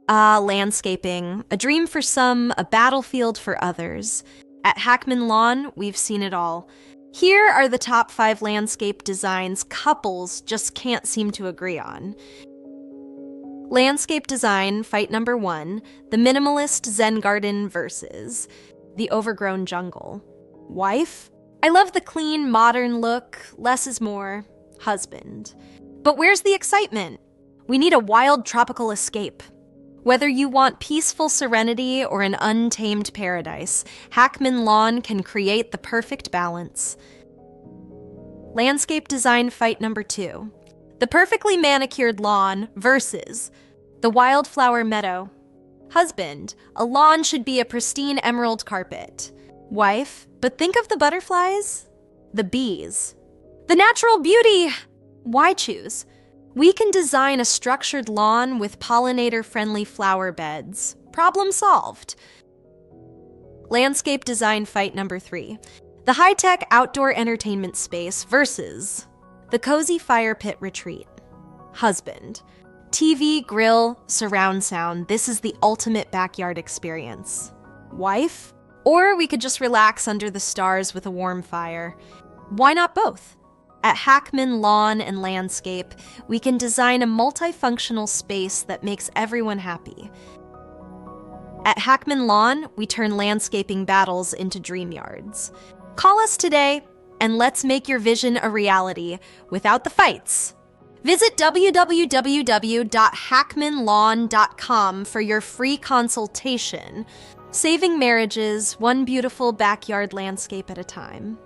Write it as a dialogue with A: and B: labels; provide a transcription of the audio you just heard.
A: Landscaping. A dream for some, a battlefield for others. At Hackmann Lawn, we've seen it all. Here are the top 5 landscape designs couples just can't seem to agree on. Landscape design, fight number 1, the minimalist Zen garden versus the overgrown jungle. Wife? I love the clean, modern look, less is more. Husband. But where's the excitement? We need a wild tropical escape. Whether you want peaceful serenity or an untamed paradise, Hackmann Lawn can create the perfect balance. Landscape design fight number 2. The perfectly manicured lawn versus the wildflower meadow. Husband, a lawn should be a pristine emerald carpet. Wife, but think of the butterflies, the bees, the natural beauty. Why choose? We can design a structured lawn with pollinator-friendly flower beds. Problem solved. Landscape design fight number 3. The high-tech outdoor entertainment space versus the cozy fire pit retreat. Husband. TV, grill, surround sound. This is the ultimate backyard experience. Wife? Or we could just relax under the stars with a warm fire. Why not both? At Hackmann Lawn and Landscape, we can design a multifunctional space that makes everyone happy. At Hackmann Lawn, we turn landscaping battles into dream yards. Call us today, and let's make your vision a reality without the fights. Visit www.hackmannlawn.com for your free consultation. Saving marriages, one beautiful backyard landscape at a time.